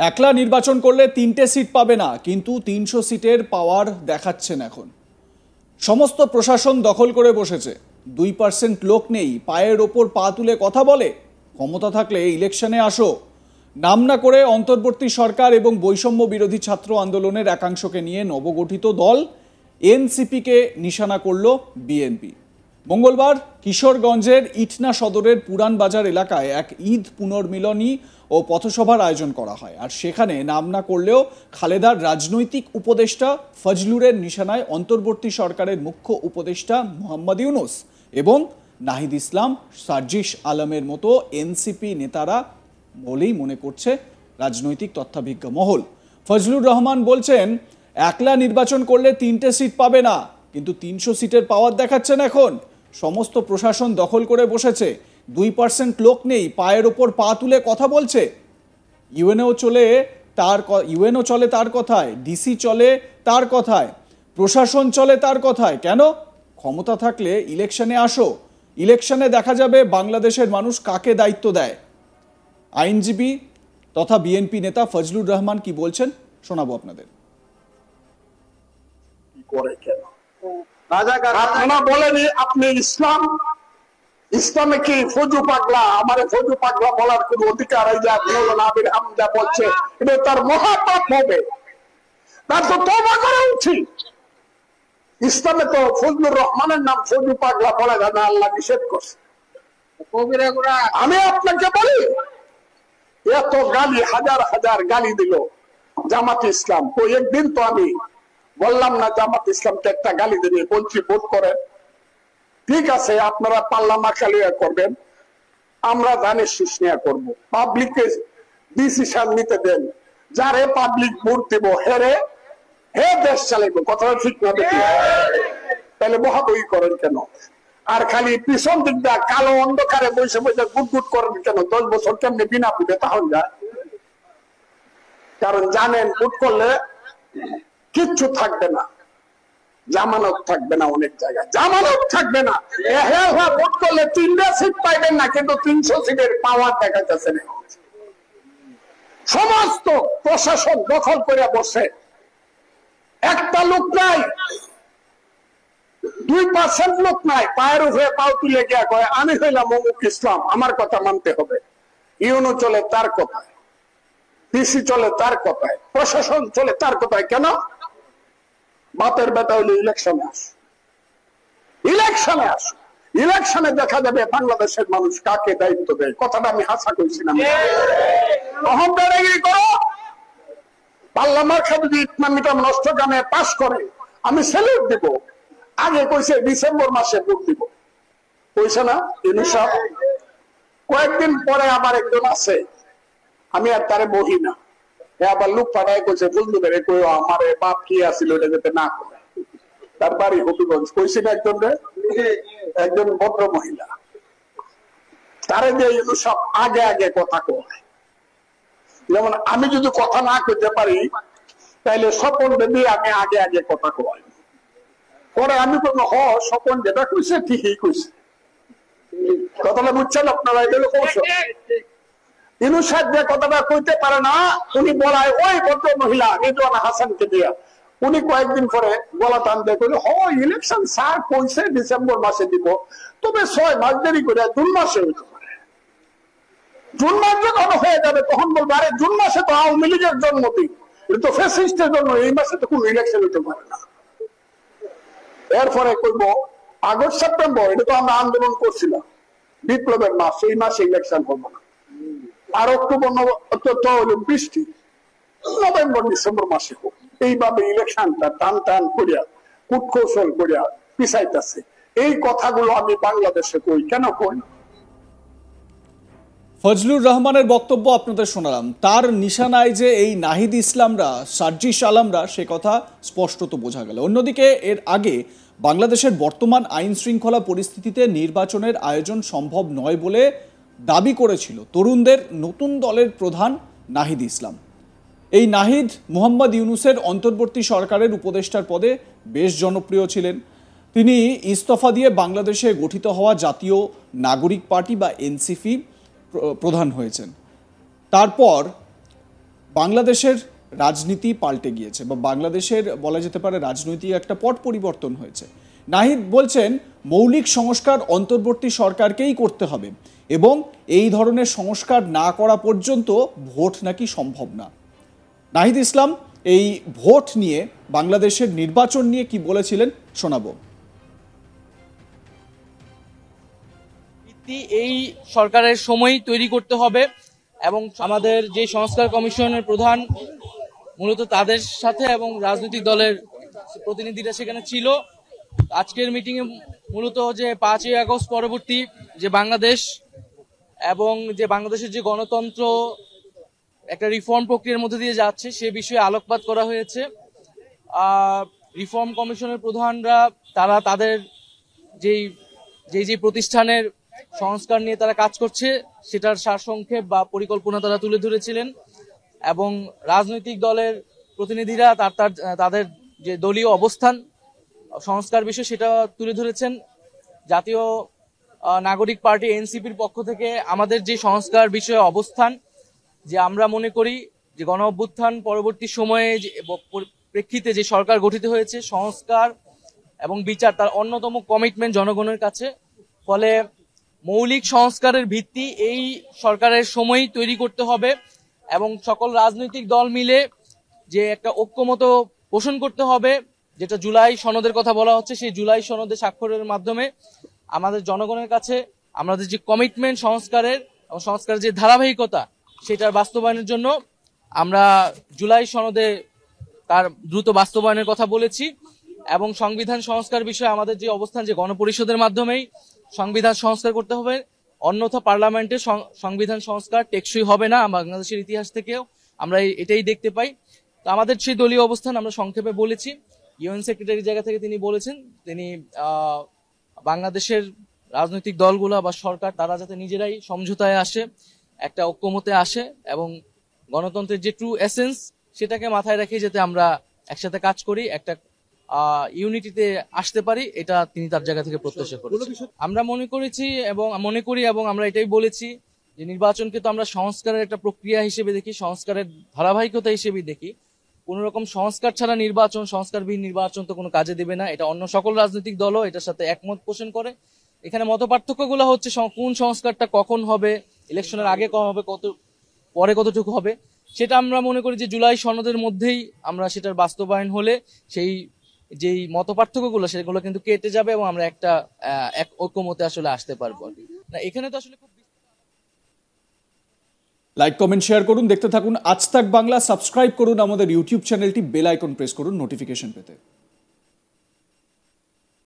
একলা নির্বাচন করলে 3টে সিট পাবে না, কিন্তু 300 সিটের পাওয়ার দেখাচ্ছেন এখন। সমস্ত প্রশাসন দখল করে বসেছে। 2% লোক নেই, পায়ের ওপর পা তুলে কথা বলে। ক্ষমতা থাকলে ইলেকশনে আসো। নাম না করে অন্তর্বর্তী সরকার এবং বৈষম্য বিরোধী ছাত্র আন্দোলনের একাংশকে নিয়ে নবগঠিত দল এনসিপিকে নিশানা করল বিএনপি। মঙ্গলবার কিশোরগঞ্জের ইটনা সদরের পুরান বাজার এলাকায় এক ঈদ পুনর্মিলনী ও পথসভার আয়োজন করা হয়। আর সেখানে নাম না করলেও খালেদার রাজনৈতিক উপদেষ্টা ফজলুরের নিশানায় অন্তর্বর্তী সরকারের মুখ্য উপদেষ্টা মোহাম্মদ ইউনুস এবং নাহিদ ইসলাম, সার্জিস আলমের মতো এনসিপি নেতারা বলেই মনে করছে রাজনৈতিক তথ্যাভিজ্ঞ মহল। ফজলুর রহমান বলছেন, একলা নির্বাচন করলে 3টে সিট পাবে না, কিন্তু 300 সিটের পাওয়ার দেখাচ্ছেন এখন। সমস্ত প্রশাসন দখল করে বসেছে। 2% লোক নেই, পায়ের ওপর পা তুলে কথা বলছে। ইউএনও চলে তার কথায়, ডিসি চলে তার কথায়, প্রশাসন চলে তার কথায়। কেন? ক্ষমতা থাকলে ইলেকশনে আসো। ইলেকশনে দেখা যাবে বাংলাদেশের মানুষ কাকে দায়িত্ব দেয়। আইনজীবী তথা বিএনপি নেতা ফজলুর রহমান কি বলছেন শোনাবো আপনাদের। আপনারা বলেনি আপনি ইসলামে কি ফজু পাগলা, আমার ফজু পাগলা বলার কোন অধিকার এই যে নাবির হামজা বলছে, এটা তার মহাপাপ হবে, তার তো তওবা করা উচিত। ইসলামে তো ফজলুর রহমানের নাম ফজু পাগলা বলা যায় না, আল্লাহ নিষেধ করছে। আমি আপনাকে বলি, এত গালি, হাজার হাজার গালি দিল জামাত ইসলাম। তো একদিন তো আমি বললাম না জামাত ইসলামকে একটা গালি দিলে, বলছি ভোট করেন, ঠিক আছে আপনারা পাল্লা মাখালিয়া করবেন, আমরা ধানের শীষ নিয়ে করবো, পাবলিককে ডিসিশন নিতে দেন, যারে পাবলিক ভোট দেব হে দেশ চালাইবো। কথাটা ঠিক না দেখি? তাহলে বহাবহি করেন কেন? আর খালি পিছন দিক দিয়ে কালো অন্ধকারে বসে বসে গুট করেন কেন? 10 বছর কেমনি বিনা পুজো তাহলে যায়? কারণ জানেন ভোট করলে কিচ্ছু থাকবে না, জামানত থাকবে না, অনেক জায়গায় জামানত থাকবে না। ভোট করলে 3টা সিট পাইবেন না, কিন্তু 300 সিটের পাওয়ার দেখা যাচ্ছে না। সমস্ত প্রশাসন দখল করে বসে, একটা লোক নাই, 2% লোক নাই, পায়ের উপরে পাও তুলে গিয়া কয় আমি হইলাম অমুক ইসলাম, আমার কথা মানতে হবে। ইউনো চলে তার কথায়, ডিসি চলে তার কথায়, প্রশাসন চলে তার কথায়। কেন? বাতের বেটা হইলে ইলেকশনে আসো, ইলেকশনে দেখা যাবে বাংলাদেশের মানুষ কাকে দায়িত্ব দেয়। কথাটা আমি হাসা কইছিলাম। অহংকারী করো, পার্লামেন্ট যদি ইকোনমিটা নষ্ট গানে পাস করে আমি স্যালুট দেব। আগে কইছে ডিসেম্বর মাসে ভোট দিব, কইছে না ইউনুস? কয়েকদিন পরে আবার একজন আছে, আমি আর তারে বহি না, আবার লোক পাঠায় কইছে বুঝলুদের কই আমার বাপ কি আছিল ওটা যাতে না করে। তার বাড়ি হবিগঞ্জ। কইছে না একজন ভদ্র মহিলা, তারে যে সব আগে আগে কথা কয়। যেমন আমি যদি কথা না কইতে পারি তাইলে স্বপন দেবী আমি আগে আগে কথা কয়। পরে আমি বলবো স্বপন যেটা কইছে ঠিকই কইছে। কথাটা বুঝছেন আপনারা? এগুলো কৌশল। ইউনুস সাহেব যে কথাটা কইতে পারে না, উনি বলায় ওই ভদ্র মহিলা রিজওয়ানা হাসানকে দিয়া। উনি কয়েকদিন পরে গলা টান দিয়ে কইল, ইলেকশন স্যার কইছে ডিসেম্বর মাসে দিব, তবে 6 মাস দেরি করে জুন মাসে হইতে পারে। জুন মাস যখন হয়ে যাবে তখন বলবো আরে জুন মাসে তো আওয়ামী লীগের জন্মদিন, এটা তো ফ্যাসিস্টের জন্য, এই মাসে তো কোনো ইলেকশন হইতে পারে না। এরপরে কইব আগস্ট সেপ্টেম্বর, এটা তো আমরা আন্দোলন করছিলাম, বিপ্লবের মাস, এই মাসে ইলেকশন হবো না। আর অক্টোবর হলো বৃষ্টি, নভেম্বর ডিসেম্বর মাসে হোক। এইভাবে ইলেকশনটা টান টান করিয়া কূটকৌশল করিয়া পিছাইতেছে। এই কথাগুলো আমি বাংলাদেশে কই, কেন কই? ফজলুর রহমানের বক্তব্য আপনাদের শোনালাম। তার নিশানায় যে এই নাহিদ ইসলামরা, সার্জিস আলমরা, সে কথা স্পষ্টত বোঝা গেল। অন্যদিকে এর আগে বাংলাদেশের বর্তমান আইন শৃঙ্খলা পরিস্থিতিতে নির্বাচনের আয়োজন সম্ভব নয় বলে দাবি করেছিল তরুণদের নতুন দলের প্রধান নাহিদ ইসলাম। এই নাহিদ মোহাম্মদ ইউনুসের অন্তর্বর্তী সরকারের উপদেষ্টার পদে বেশ জনপ্রিয় ছিলেন। তিনি ইস্তফা দিয়ে বাংলাদেশে গঠিত হওয়া জাতীয় নাগরিক পার্টি বা এনসিপি প্রধান হয়েছেন। তারপর বাংলাদেশের রাজনীতি পাল্টে গিয়েছে বা বাংলাদেশের বলা যেতে পারে রাজনৈতিক একটা পট পরিবর্তন হয়েছে। নাহিদ বলছেন মৌলিক সংস্কার অন্তর্বর্তী সরকারকেই করতে হবে এবং এই ধরনের সংস্কার না করা পর্যন্ত ভোট নাকি সম্ভব না। নাহিদ ইসলাম এই ভোট নিয়ে বাংলাদেশের নির্বাচন নিয়ে কি বলেছিলেন শোনাবো। এই সরকারের সময় তৈরি করতে হবে এবং আমাদের যে সংস্কার কমিশনের প্রধান মূলত তাদের সাথে এবং রাজনৈতিক দলের প্রতিনিধিরা সেখানে ছিল। আজকের মিটিং এ মূলত যে 5ই আগস্ট পরবর্তী যে বাংলাদেশ এবং যে বাংলাদেশের যে গণতন্ত্র একটা রিফর্ম প্রক্রিয়ার মধ্যে দিয়ে যাচ্ছে সে বিষয়ে আলোকপাত করা হয়েছে। রিফর্ম কমিশনের প্রধানরা তারা তাদের যেই প্রতিষ্ঠানের সংস্কার নিয়ে তারা কাজ করছে সেটার সারসংক্ষেপ বা পরিকল্পনা তারা তুলে ধরেছিলেন এবং রাজনৈতিক দলের প্রতিনিধিরা তাদের যে দলীয় অবস্থান সংস্কার বিষয় সেটা তুলে ধরেছেন। জাতীয় নাগরিক পার্টি এনসিপির পক্ষ থেকে আমাদের যে সংস্কার বিষয়ে অবস্থান, যে আমরা মনে করি যে গণ অভ্যুত্থান পরবর্তী সময়ে প্রেক্ষিতে যে সরকার গঠিত হয়েছে সংস্কার এবং বিচার তার অন্যতম কমিটমেন্ট জনগণের কাছে। ফলে মৌলিক সংস্কারের ভিত্তি এই সরকারের সময় তৈরি করতে হবে এবং সকল রাজনৈতিক দল মিলে যে একটা ঐক্যমত পোষণ করতে হবে, যেটা জুলাই সনদের কথা বলা হচ্ছে, সেই জুলাই সনদে স্বাক্ষরের মাধ্যমে আমাদের জনগণের কাছে আমাদের যে কমিটমেন্ট সংস্কারের এবং সংস্কারের যে ধারাবাহিকতা সেটার বাস্তবায়নের জন্য আমরা জুলাই সনদে তার দ্রুত বাস্তবায়নের কথা বলেছি এবং সংবিধান সংস্কার বিষয়ে আমাদের যে অবস্থান যে গণপরিষদের মাধ্যমেই সংবিধান সংস্কার করতে হবে, অন্যথা পার্লামেন্টে সংবিধান সংস্কার টেকসই হবে না। বাংলাদেশের ইতিহাস থেকেও আমরা এটাই দেখতে পাই। তো আমাদের সেই দলীয় অবস্থান আমরা সংক্ষেপে বলেছি। ইউএন সেক্রেটারির জায়গা থেকে তিনি বলেছেন তিনি বাংলাদেশের রাজনৈতিক দলগুলো বা সরকার তারা যাতে নিজেরাই সমঝোতায় আসে, একটা ঐক্যমতে আসে এবং গণতন্ত্রের যে ট্রু এসেন্স সেটাকে মাথায় রেখে যাতে আমরা একসাথে কাজ করি, একটা ইউনিটিতে আসতে পারি, এটা তিনি তার জায়গা থেকে প্রত্যাশা করেছেন। আমরা মনে করি এবং আমরা এটাই বলেছি যে নির্বাচনকে তো আমরা সংস্কারের একটা প্রক্রিয়া হিসেবে দেখি, সংস্কারের ধারাবাহিকতা হিসেবে দেখি। কোন রকম সংস্কার ছাড়া নির্বাচন, সংস্কারবিহীন নির্বাচন তো কোনো কাজে দেবে না। এটা অন্য সকল রাজনৈতিক দলও এটার সাথে একমত পোষণ করে। এখানে মত পার্থক্যগুলো হচ্ছে কোন সংস্কারটা কখন হবে, ইলেকশনের আগে কখন হবে, পরে কতটুকু হবে, সেটা আমরা মনে করি যে জুলাই সনদের মধ্যেই আমরা সেটার বাস্তবায়ন হলে সেই যেই মত পার্থক্যগুলো সেগুলো কিন্তু কেটে যাবে এবং আমরা এক ঐক্যমতে আসলে আসতে পারবো। না এখানে তো আসলে খুব লাইক কমেন্ট শেয়ার করুন, দেখতে থাকুন আজ তাক বাংলা, সাবস্ক্রাইব করুন আমাদের ইউটিউব চ্যানেলটি, বেল আইকন প্রেস করুন নোটিফিকেশন পেতে।